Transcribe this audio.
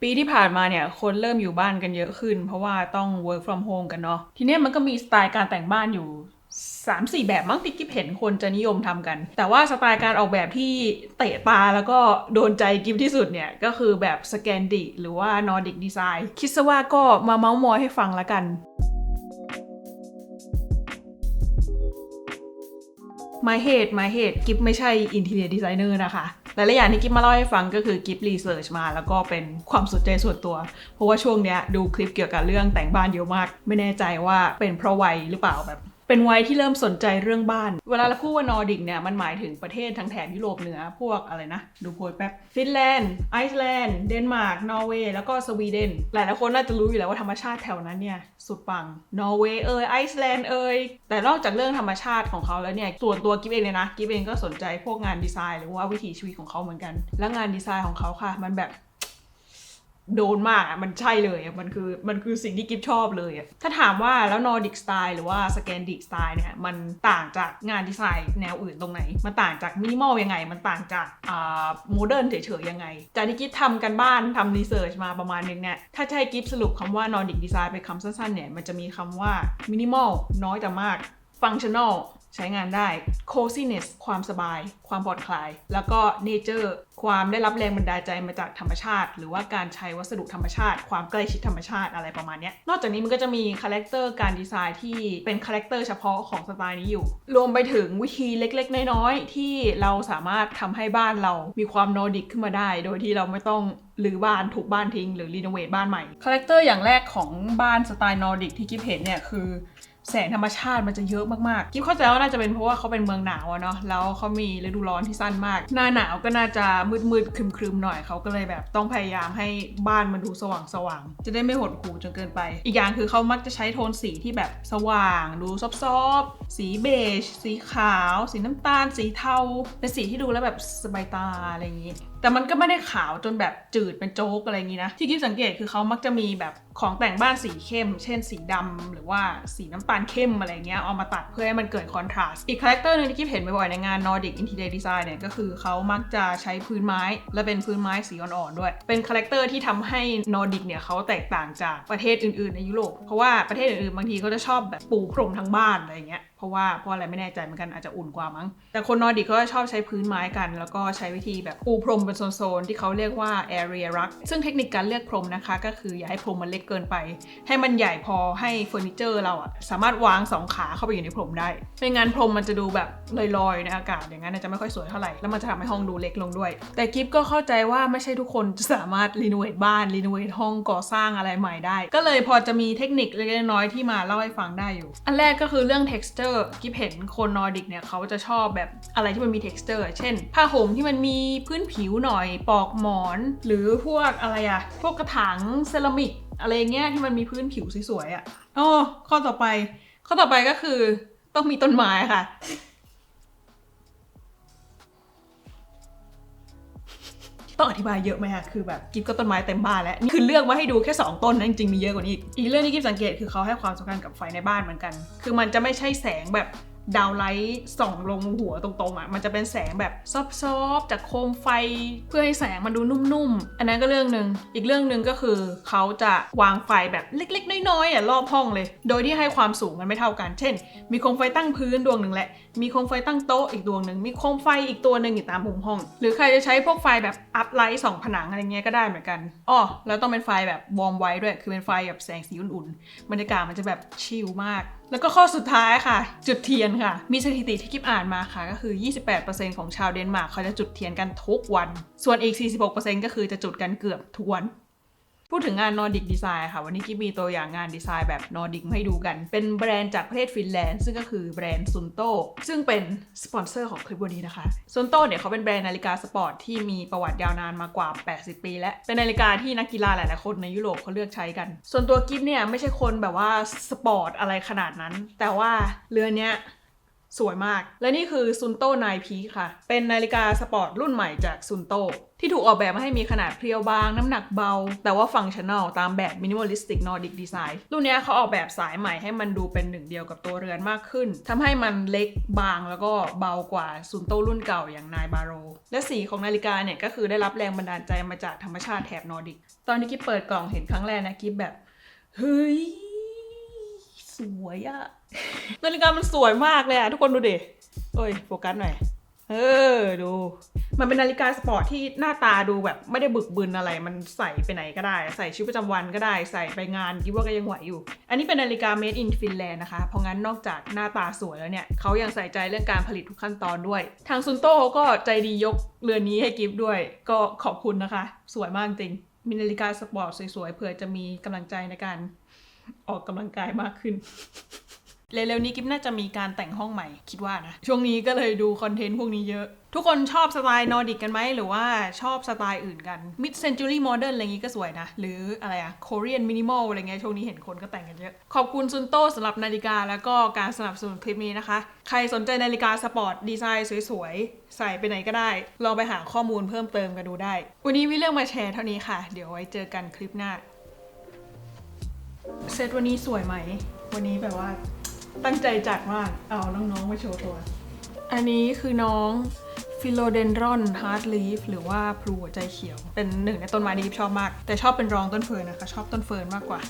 ปีที่ผ่านมาเนี่ยคนเริ่มอยู่บ้านกันเยอะขึ้นเพราะว่าต้อง work from home กันเนาะทีนี้มันก็มีสไตล์การแต่งบ้านอยู่3-4 แบบมั้งที่กิ๊บเห็นคนจะนิยมทำกันแต่ว่าสไตล์การออกแบบที่เตะตาแล้วก็โดนใจกิ๊บที่สุดเนี่ยก็คือแบบสแกนดิหรือว่านอร์ดิกดีไซน์คิดซะว่าก็มาเม้าท์มอยให้ฟังละกันหมายเหตุกิ๊บไม่ใช่อินทีเรียดีไซเนอร์นะคะหลายๆอย่างที่กิ๊บมาเล่าให้ฟังก็คือกิ๊บรีเสิร์ชมาแล้วก็เป็นความสนใจส่วนตัวเพราะว่าช่วงเนี้ยดูคลิปเกี่ยวกับเรื่องแต่งบ้านเยอะมากไม่แน่ใจว่าเป็นเพราะวัยหรือเปล่าแบบเป็นวัยที่เริ่มสนใจเรื่องบ้านเวลาเราพูดว่านอร์ดิกเนี่ยมันหมายถึงประเทศทางแถบยุโรปเหนือพวกอะไรนะดูโพยแป๊บฟินแลนด์ไอซ์แลนด์เดนมาร์กนอร์เวย์แล้วก็สวีเดนหลายๆคนน่าจะรู้อยู่แล้วว่าธรรมชาติแถวนั้นเนี่ยสุดปังนอร์เวย์ไอซ์แลนด์แต่นอกจากเรื่องธรรมชาติของเขาแล้วเนี่ยส่วนตัวกิ๊บเองเลยนะกิ๊บเองก็สนใจพวกงานดีไซน์หรือว่าวิถีชีวิตของเขาเหมือนกันและงานดีไซน์ของเขาค่ะมันแบบโดนมากอ่ะมันใช่เลยอ่ะมันคือสิ่งที่กิ๊บชอบเลยอ่ะถ้าถามว่าแล้วนอร์ดิกสไตล์หรือว่าสแกนดิกสไตล์เนี่ยมันต่างจากงานดีไซน์แนวอื่นตรงไหนมันต่างจากมินิมอลยังไงมันต่างจากโมเดิร์นเฉยๆยังไงจากที่กิ๊บทำกันบ้านทำรีเสิร์ชมาประมาณนึงเนี่ยถ้าจะให้กิ๊บสรุปคำว่านอร์ดิกดีไซน์เป็นคำสั้นๆเนี่ยมันจะมีคำว่ามินิมอลน้อยแต่มากฟังชั่นอลใช้งานได้ coziness ความสบายความผ่อนคลายแล้วก็ nature ความได้รับแรงบันดาลใจมาจากธรรมชาติหรือว่าการใช้วัสดุธรรมชาติความใกล้ชิดธรรมชาติอะไรประมาณนี้นอกจากนี้มันก็จะมีคาแรคเตอร์การดีไซน์ที่เป็นคาแรคเตอร์เฉพาะของสไตล์นี้อยู่รวมไปถึงวิธีเล็กๆน้อยๆที่เราสามารถทำให้บ้านเรามีความนอร์ดิกขึ้นมาได้โดยที่เราไม่ต้องรื้อบ้านทุบบ้านทิ้งหรือรีโนเวทบ้านใหม่คาแรคเตอร์อย่างแรกของบ้านสไตล์นอร์ดิกที่กิ๊บเห็นเนี่ยคือแสงธรรมชาติมันจะเยอะมากๆกิ๊บเข้าใจว่าน่าจะเป็นเพราะว่าเขาเป็นเมืองหนาวอะเนาะแล้วเขามีฤดูร้อนที่สั้นมากหน้าหนาวก็น่าจะมืดๆครึมๆหน่อยเขาก็เลยแบบต้องพยายามให้บ้านมันดูสว่างๆจะได้ไม่หดหู่จนเกินไปอีกอย่างคือเขามักจะใช้โทนสีที่แบบสว่างดูซอฟต์ๆสีเบจสีขาวสีน้ำตาลสีเทาเป็นสีที่ดูแล้วแบบสบายตาอะไรอย่างงี้แต่มันก็ไม่ได้ขาวจนแบบจืดเป็นโจ๊กอะไรอย่างงี้นะที่กิ๊บสังเกตคือเขามักจะมีแบบของแต่งบ้านสีเข้มเช่นสีดำหรือว่าสีน้ำตาลเข้มอะไรเงี้ยเอามาตัดเพื่อให้มันเกิดคอนทราสต์อีกคาแรคเตอร์นึงที่กิ๊บเห็นบ่อยๆในงาน Nordic Interior Design เนี่ยก็คือเขามักจะใช้พื้นไม้และเป็นพื้นไม้สีอ่อนๆด้วยเป็นคาแรคเตอร์ที่ทำให้ Nordic เนี่ยเขาแตกต่างจากประเทศอื่นๆในยุโรปเพราะว่าประเทศอื่นๆบางทีเขาจะชอบแบบปูพรมทั้งบ้านอะไรเงี้ยเพราะอะไรไม่แน่ใจเหมือนกันอาจจะอุ่นกว่ามั้งแต่คนนอร์ดิกก็ชอบใช้พื้นไม้กันแล้วก็ใช้วิธีแบบปูพรมเป็นโซนๆที่เขาเรียกว่า area rug ซึ่งเทคนิคการเลือกพรมนะคะก็คืออย่าให้พรมมันเล็กเกินไปให้มันใหญ่พอให้เฟอร์นิเจอร์เราอะสามารถวาง2ขาเข้าไปอยู่ในพรมได้ไม่งั้นพรมมันจะดูแบบลอยๆในอากาศอย่างนั้นจะไม่ค่อยสวยเท่าไหร่แล้วมันจะทำให้ห้องดูเล็กลงด้วยแต่กิฟก็เข้าใจว่าไม่ใช่ทุกคนจะสามารถรีโนเวทบ้านรีโนเวทห้องก่อสร้างอะไรใหม่ได้ก็เลยพอจะมีเทคนิคเล็กๆน้อยๆที่มาเล่าให้ฟังได้อยู่อันแรกก็คือเรื่อง texture กิฟเห็นคนนอร์ดิกเนี่ยเขาจะชอบแบบอะไรที่มันมี texture เช่นผ้าห่มที่มันมีพื้นผิวหน่อยปลอกหมอนหรือพวกอะไรอะพวกกระถางเซรามิกอะไรเงี้ยที่มันมีพื้นผิวสวยๆอะข้อต่อไปก็คือต้องมีต้นไม้ค่ะต้องอธิบายเยอะไหมคะคือแบบกิฟก็ต้นไม้เต็มบ้านแล้วนี่คือเลือกมาให้ดูแค่2ต้นนะจริงๆมีเยอะกว่านี้อีกเรื่องที่กิฟสังเกตคือเขาให้ความสำคัญกับไฟในบ้านเหมือนกันคือมันจะไม่ใช่แสงแบบดาวไลท์ส่องลงหัวตรงๆอ่ะมันจะเป็นแสงแบบซอฟๆจากโคมไฟเพื่อให้แสงมันดูนุ่มๆอันนั้นก็เรื่องนึงอีกเรื่องนึงก็คือเขาจะวางไฟแบบเล็กๆน้อยๆอ่ะรอบห้องเลยโดยที่ให้ความสูงมันไม่เท่ากันเช่นมีโคมไฟตั้งพื้นดวงหนึ่งแหละมีโคมไฟตั้งโต๊ะอีกดวงหนึ่งมีโคมไฟอีกตัวหนึ่งอยู่ตามมุมห้องหรือใครจะใช้พวกไฟแบบอัพไลท์ส่องผนังอะไรเงี้ยก็ได้เหมือนกันแล้วต้องเป็นไฟแบบวอร์มไว้ด้วยคือเป็นไฟแบบแสงสีอุ่นๆบรรยากาศมันจะแบบชิลมากแล้วก็ข้อสุดท้ายค่ะจุดเทียนค่ะมีสถิติที่กิ๊บอ่านมาค่ะก็คือ 28% ของชาวเดนมาร์กเขาจะจุดเทียนกันทุกวันส่วนอีก 46% ก็คือจะจุดกันเกือบทุกวันพูดถึงงาน Nordic Design ค่ะวันนี้กิ๊บมีตัวอย่างงานดีไซน์แบบ Nordic มาให้ดูกันเป็นแบรนด์จากประเทศฟินแลนด์ซึ่งก็คือแบรนด์ซุนโตซึ่งเป็นสปอนเซอร์ของคลิปวันนี้นะคะซุนโตเนี่ยเขาเป็นแบรนด์นาฬิกาสปอร์ตที่มีประวัติยาวนานมากว่า80 ปีและเป็นนาฬิกาที่นักกีฬาหลายๆคนในยุโรปเขาเลือกใช้กันส่วนตัวกิ๊บเนี่ยไม่ใช่คนแบบว่าสปอร์ตอะไรขนาดนั้นแต่ว่าเรือนเนี้ย สวยมากและนี่คือซุนโต้ไนพีค่ะเป็นนาฬิกาสปอร์ตรุ่นใหม่จากซุนโต้ที่ถูกออกแบบมาให้มีขนาดเพรียวบางน้ำหนักเบาแต่ว่าฟังก์ชันแนลตามแบบมินิมอลิสติกนอร์ดิกดีไซน์รุ่นนี้เขาออกแบบสายใหม่ให้มันดูเป็นหนึ่งเดียวกับตัวเรือนมากขึ้นทำให้มันเล็กบางแล้วก็เบากว่าซุนโต้รุ่นเก่าอย่างนายบาโรและสีของนาฬิกาเนี่ยก็คือได้รับแรงบันดาลใจมาจากธรรมชาติแถบนอร์ดิกตอนที่กิ๊บเปิดกล่องเห็นครั้งแรกนะกิ๊บแบบเฮ้ยสวยอะ นาฬิกามันสวยมากเลยอะทุกคนดูดิโอ้ยโฟกัสหน่อยดูมันเป็นนาฬิกาสปอร์ตที่หน้าตาดูแบบไม่ได้บึกบึนอะไรมันใส่ไปไหนก็ได้ใส่ชีวิตประจำวันก็ได้ใส่ไปงานคิดว่าก็ยังไหวอยู่อันนี้เป็นนาฬิกา made in Finland นะคะเพราะงั้นนอกจากหน้าตาสวยแล้วเนี่ยเขายังใส่ใจเรื่องการผลิตทุกขั้นตอนด้วยทางซุนโต้ก็ใจดียกเรือนนี้ให้กิฟต์ด้วยก็ขอบคุณนะคะสวยมากจริงมีนาฬิกาสปอร์ตสวยๆเผื่อจะมีกำลังใจในการออกกำลังกายมากขึ้นเร็วๆนี้กิ๊บน่าจะมีการแต่งห้องใหม่คิดว่านะช่วงนี้ก็เลยดูคอนเทนต์พวกนี้เยอะทุกคนชอบสไตล์นอร์ดิกกันไหมหรือว่าชอบสไตล์อื่นกัน Mid Century Modern อะไรอย่างงี้ก็สวยนะหรืออะไรอะ Korean Minimal อะไรเงี้ยช่วงนี้เห็นคนก็แต่งกันเยอะขอบคุณซุนโต้สำหรับนาฬิกาแล้วก็การสนับสนุนคลิปนี้นะคะใครสนใจนาฬิกาสปอร์ตดีไซน์สวยๆใส่ไปไหนก็ได้ลองไปหาข้อมูลเพิ่มเติมกันดูได้วันนี้มีเรื่องมาแชร์เท่านี้ค่ะเดี๋ยวไว้เจอกันคลิปหน้าเซตวันนี้สวยไหมวันนี้แบบว่าตั้งใจจัดมากเอาน้องๆมาโชว์ตัวอันนี้คือน้องฟิโลเดนดรอนฮาร์ดลีฟหรือว่าพลูหัวใจเขียวเป็นหนึ่งในต้นไม้ที่ชอบมากแต่ชอบเป็นรองต้นเฟิร์นนะคะชอบต้นเฟิร์นมากกว่า